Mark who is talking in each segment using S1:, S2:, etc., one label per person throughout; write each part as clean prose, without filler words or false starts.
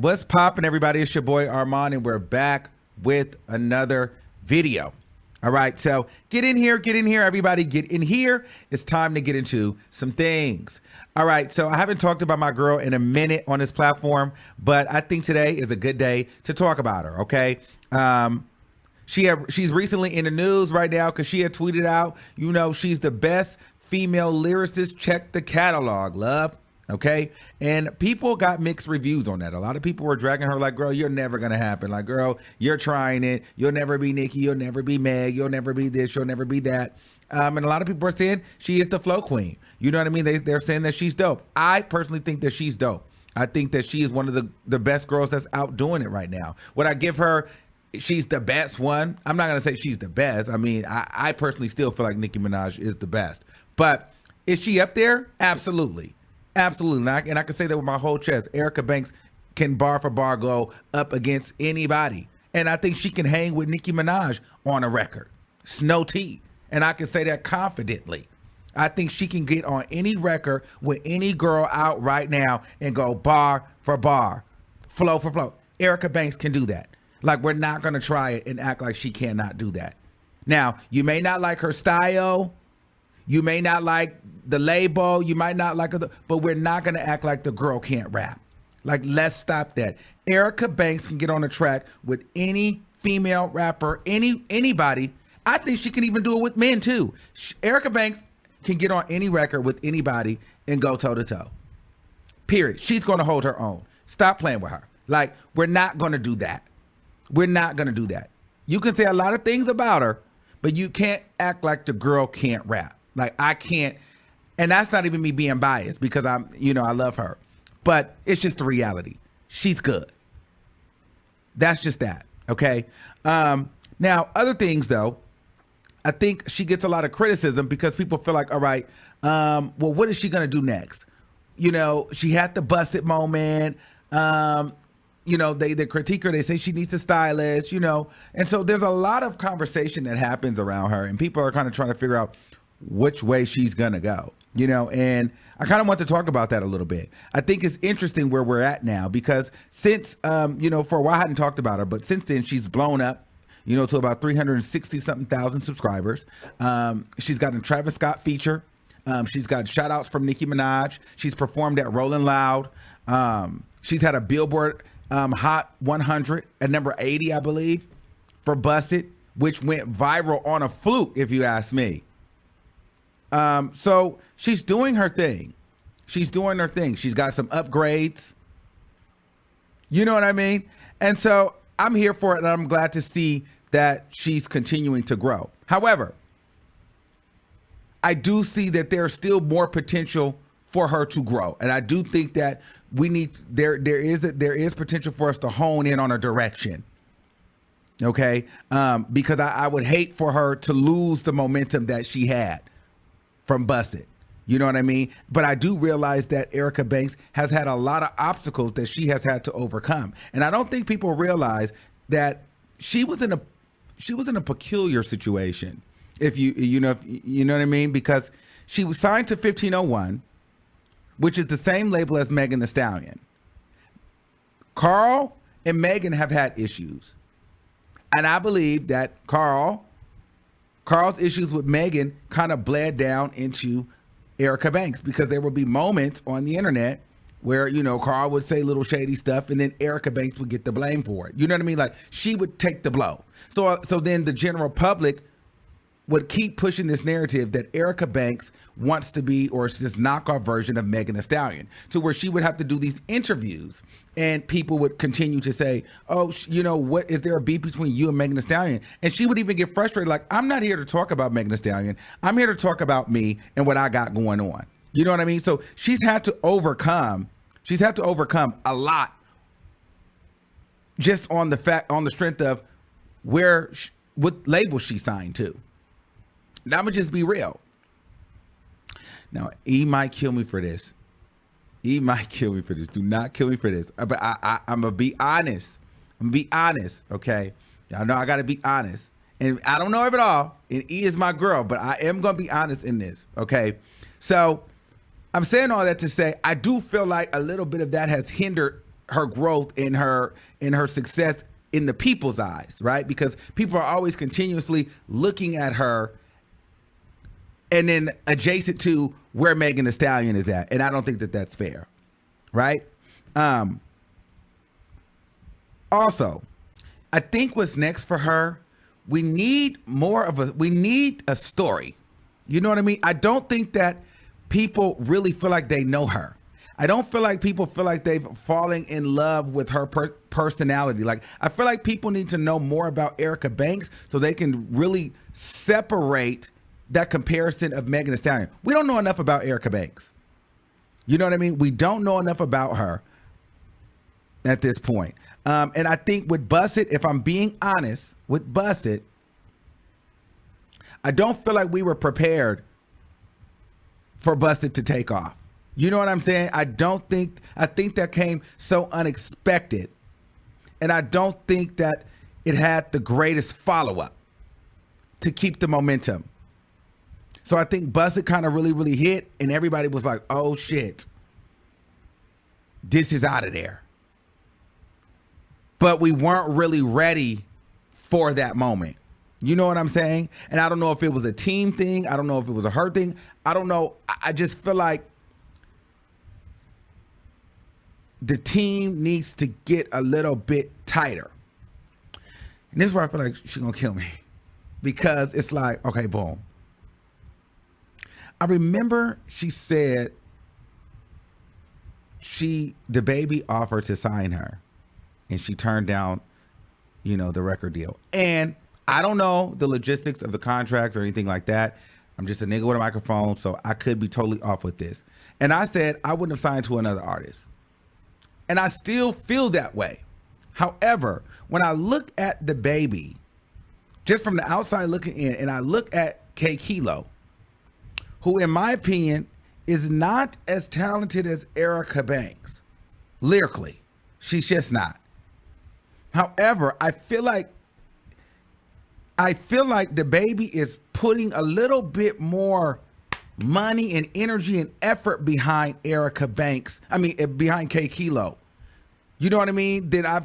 S1: What's poppin', everybody? It's your boy Armon, and we're back with another video. All right, so get in here, everybody, get in here. It's time to get into some things. All right, so I haven't talked about my girl in a minute on this platform, but I think today is a good day to talk about her, okay? She's recently in the news right now because she had tweeted out, you know, she's the best female lyricist. Check the catalog, love. Okay. And people got mixed reviews on that. A lot of people were dragging her like, girl, you're never going to happen. Like, girl, you're trying it. You'll never be Nicki. You'll never be Meg. You'll never be this. You'll never be that. And a lot of people are saying she is the flow queen. You know what I mean? They're saying that she's dope. I personally think that she's dope. I think that she is one of the best girls that's out doing it right now. Would I give her, she's the best one? I'm not going to say she's the best. I mean, I personally still feel like Nicki Minaj is the best. But is she up there? Absolutely. Absolutely. And I can say that with my whole chest. Erica Banks can bar for bar go up against anybody. And I think she can hang with Nicki Minaj on a record. Snow T. And I can say that confidently. I think she can get on any record with any girl out right now and go bar for bar, flow for flow. Erica Banks can do that. Like, we're not going to try it and act like she cannot do that. Now, you may not like her style. You may not like the label, you might not like her, but we're not going to act like the girl can't rap. Like, let's stop that. Erica Banks can get on a track with any female rapper, anybody. I think she can even do it with men too. Erica Banks can get on any record with anybody and go toe to toe. Period. She's going to hold her own. Stop playing with her. Like, we're not going to do that. We're not going to do that. You can say a lot of things about her, but you can't act like the girl can't rap. Like, I can't, and that's not even me being biased because I love her, but it's just the reality. She's good. That's just that. Okay. Now, other things though, I think she gets a lot of criticism because people feel like, all right, well, what is she going to do next? You know, she had the bussit moment. You know, they critique her. They say she needs a stylist, you know. And so there's a lot of conversation that happens around her and people are kind of trying to figure out which way she's gonna go, you know, and I kind of want to talk about that a little bit. I think it's interesting where we're at now because since, you know, for a while I hadn't talked about her, but since then she's blown up, you know, to about 360 something thousand subscribers. She's gotten a Travis Scott feature. She's got shout outs from Nicki Minaj. She's performed at Rolling Loud. She's had a Billboard Hot 100 at number 80, I believe, for Bussit, which went viral on a fluke, if you ask me. So she's doing her thing. She's doing her thing. She's got some upgrades. You know what I mean? And so I'm here for it, and I'm glad to see that she's continuing to grow. However, I do see that there's still more potential for her to grow. And I do think that we need, there is potential for us to hone in on a direction. Okay. Because I would hate for her to lose the momentum that she had from Bussit. You know what I mean? But I do realize that Erica Banks has had a lot of obstacles that she has had to overcome. And I don't think people realize that she was in a peculiar situation. If you know what I mean? Because she was signed to 1501, which is the same label as Megan Thee Stallion. Carl and Megan have had issues. And I believe that Carl's issues with Megan kind of bled down into Erica Banks because there would be moments on the internet where, you know, Carl would say little shady stuff and then Erica Banks would get the blame for it. You know what I mean? Like, she would take the blow. So then the general public would keep pushing this narrative that Erica Banks wants to be, or it's this knockoff version of Megan Thee Stallion, to where she would have to do these interviews and people would continue to say, oh, you know, what is there a beef between you and Megan Thee Stallion? And she would even get frustrated. Like, I'm not here to talk about Megan Thee Stallion. I'm here to talk about me and what I got going on. You know what I mean? So she's had to overcome a lot just on the strength of what label she signed to. Now, I'm gonna just be real. Now, E might kill me for this. Do not kill me for this. But I'm gonna be honest. Okay? Y'all know I gotta be honest. And I don't know of it all. And E is my girl, but I am gonna be honest in this. Okay? So I'm saying all that to say I do feel like a little bit of that has hindered her growth in her success in the people's eyes, right? Because people are always continuously looking at her and then adjacent to where Megan Thee Stallion is at. And I don't think that that's fair, right? Also, I think what's next for her, we need a story. You know what I mean? I don't think that people really feel like they know her. I don't feel like people feel like they've fallen in love with her personality. Like, I feel like people need to know more about Erica Banks so they can really separate that comparison of Megan Thee Stallion. We don't know enough about Erica Banks. You know what I mean? We don't know enough about her at this point. And I think with Bussit, if I'm being honest, with Bussit, I don't feel like we were prepared for Bussit to take off. You know what I'm saying? I think that came so unexpected. And I don't think that it had the greatest follow-up to keep the momentum. So I think Bussit kind of really, really hit, and everybody was like, oh shit, this is out of there. But we weren't really ready for that moment. You know what I'm saying? And I don't know if it was a team thing. I don't know if it was a her thing. I don't know. I just feel like the team needs to get a little bit tighter. And this is where I feel like she's going to kill me. Because it's like, okay, boom. I remember she said the baby offered to sign her. And she turned down, the record deal. And I don't know the logistics of the contracts or anything like that. I'm just a nigga with a microphone, so I could be totally off with this. And I said I wouldn't have signed to another artist. And I still feel that way. However, when I look at the baby, just from the outside looking in, and I look at K Kilo, who in my opinion is not as talented as Erica Banks, lyrically. She's just not. However, I feel like the baby is putting a little bit more money and energy and effort behind Erica Banks. Behind K Kilo. You know what I mean? Then I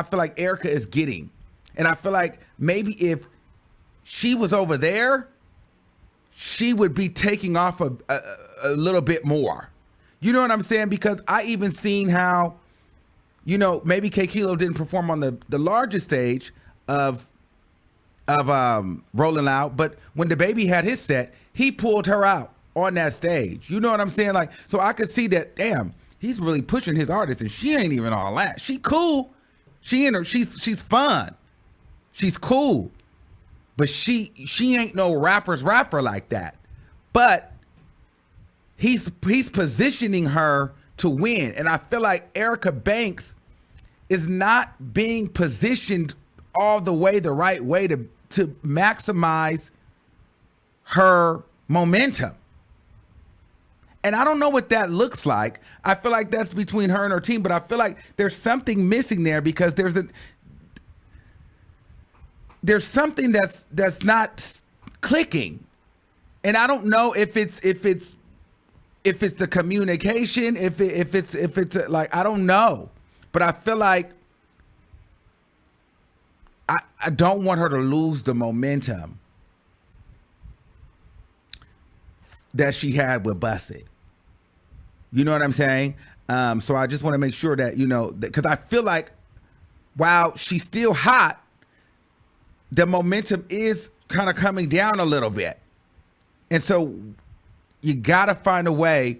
S1: feel like Erica is getting. And I feel like maybe if she was over there, she would be taking off a little bit more. You know what I'm saying? Because I even seen how, maybe K Kilo didn't perform on the largest stage of Rolling Loud, but when the baby had his set, he pulled her out on that stage. You know what I'm saying? Like, so I could see that, damn, he's really pushing his artist, and she ain't even all that. She cool. She's fun. She's cool. But she ain't no rapper like that. But he's positioning her to win. And I feel like Erica Banks is not being positioned all the way the right way to maximize her momentum. And I don't know what that looks like. I feel like that's between her and her team, but I feel like there's something missing there because there's something that's not clicking. And I don't know if it's the communication, if it's like, I don't know. But I feel like I don't want her to lose the momentum that she had with Bussit. You know what I'm saying? So I just want to make sure that, because I feel like while she's still hot, the momentum is kind of coming down a little bit. And so you got to find a way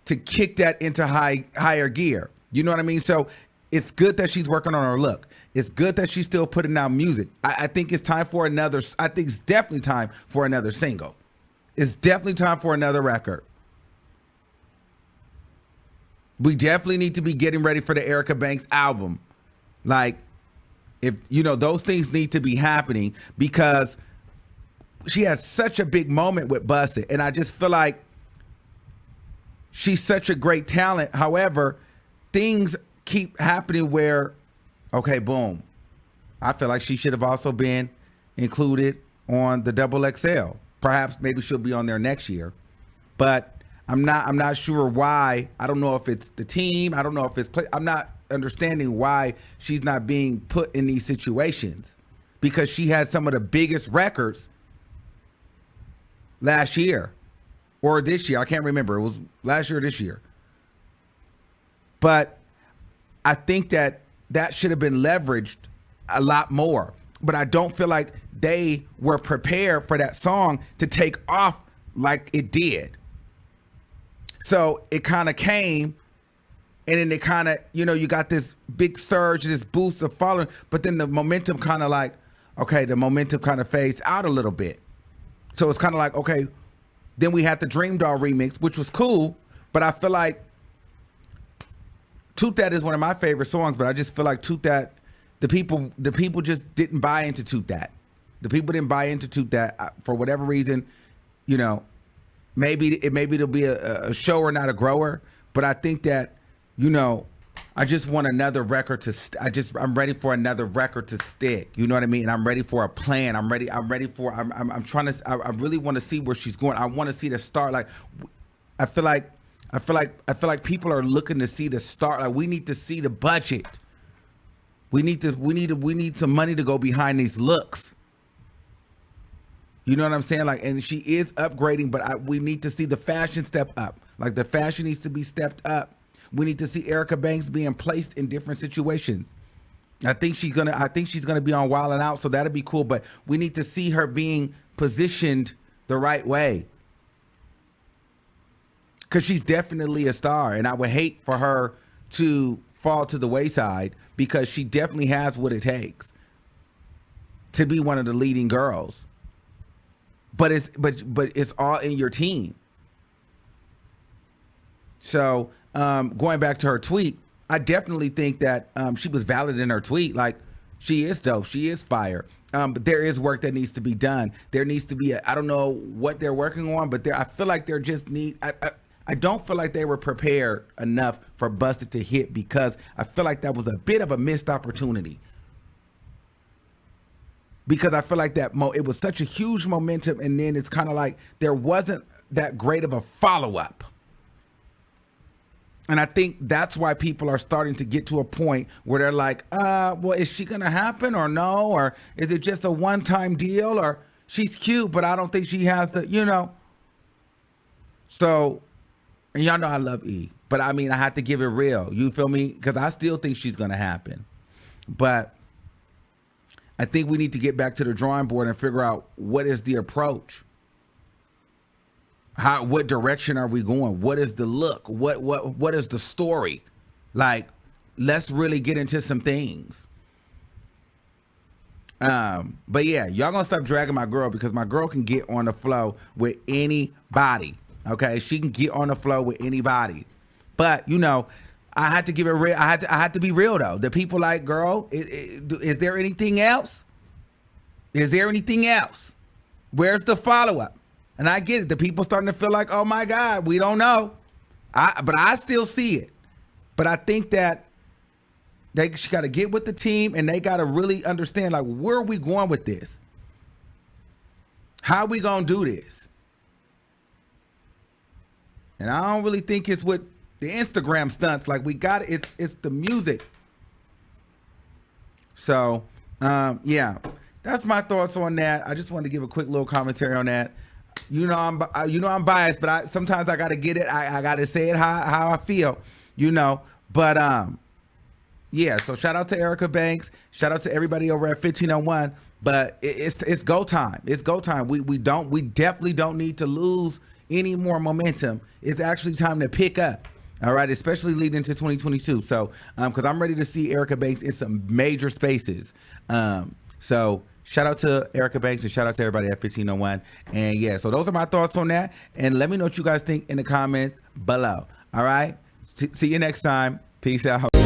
S1: to kick that into higher gear. You know what I mean? So it's good that she's working on her look. It's good that she's still putting out music. I think it's time for another. I think it's definitely time for another single. It's definitely time for another record. We definitely need to be getting ready for the Erica Banks album. Like, if those things need to be happening because she had such a big moment with Bussit, and I just feel like she's such a great talent. However, things keep happening where, okay, boom. I feel like she should have also been included on the XXL. Perhaps maybe she'll be on there next year, but I'm not sure why. I don't know if it's the team. I don't know if it's I'm not understanding why she's not being put in these situations, because she had some of the biggest records last year or this year. I can't remember. It was last year or this year. But I think that should have been leveraged a lot more. But I don't feel like they were prepared for that song to take off like it did. So it kind of came, and then it kind of, you got this big surge, this boost of following, but then the momentum kind of like, okay, the momentum kind of fades out a little bit. So it's kind of like, okay, then we had the Dream Doll remix, which was cool, but I feel like Toot That is one of my favorite songs, but I just feel like Toot That, the people just didn't buy into Toot That. The people didn't buy into Toot That for whatever reason. Maybe it'll be a shower, not a grower. But I think that, I just want another record I'm ready for another record to stick. You know what I mean? And I'm ready for a plan. I'm ready for, I'm trying to, I really want to see where she's going. I want to see the start. Like, I feel like people are looking to see the start. Like, we need to see the budget. We need some money to go behind these looks. You know what I'm saying? Like, and she is upgrading, but we need to see the fashion step up. Like, the fashion needs to be stepped up. We need to see Erica Banks being placed in different situations. I think she's gonna be on Wild 'N Out, so that'll be cool. But we need to see her being positioned the right way, because she's definitely a star, and I would hate for her to fall to the wayside, because she definitely has what it takes to be one of the leading girls. But it's all in your team. So going back to her tweet, I definitely think that she was valid in her tweet. Like, she is dope. She is fire. But there is work that needs to be done. There needs to be I don't know what they're working on, but I feel like they're just I don't feel like they were prepared enough for Bussit to hit, because I feel like that was a bit of a missed opportunity. Because I feel like that it was such a huge momentum, and then it's kind of like there wasn't that great of a follow-up. And I think that's why people are starting to get to a point where they're like, well, is she going to happen or no? Or is it just a one-time deal? Or she's cute, but I don't think she has the, So, and y'all know I love E. But, I mean, I have to give it real. You feel me? Because I still think she's going to happen. But I think we need to get back to the drawing board and figure out what is the approach. What direction are we going? What is the look? What is the story? Like, let's really get into some things. But yeah, y'all gonna stop dragging my girl, because my girl can get on the flow with anybody. Okay, she can get on the flow with anybody. But I had to give it real. I had to be real though. The people like, girl, is there anything else? Is there anything else? Where's the follow up? And I get it. The people starting to feel like, oh my God, we don't know. But I still see it. But I think that she got to get with the team, and they got to really understand, like, where are we going with this? How are we going to do this? And I don't really think it's with the Instagram stunts. Like, we got it. It's the music. So, yeah, that's my thoughts on that. I just wanted to give a quick little commentary on that. I'm biased, but sometimes I got to get it. I got to say it how I feel, But yeah. So shout out to Erica Banks. Shout out to everybody over at 1501. But it's go time. It's go time. We definitely don't need to lose any more momentum. It's actually time to pick up. All right, especially leading into 2022. So because I'm ready to see Erica Banks in some major spaces. So shout out to Erica Banks, and shout out to everybody at 1501. And yeah, so those are my thoughts on that. And let me know what you guys think in the comments below. All right. See you next time. Peace out.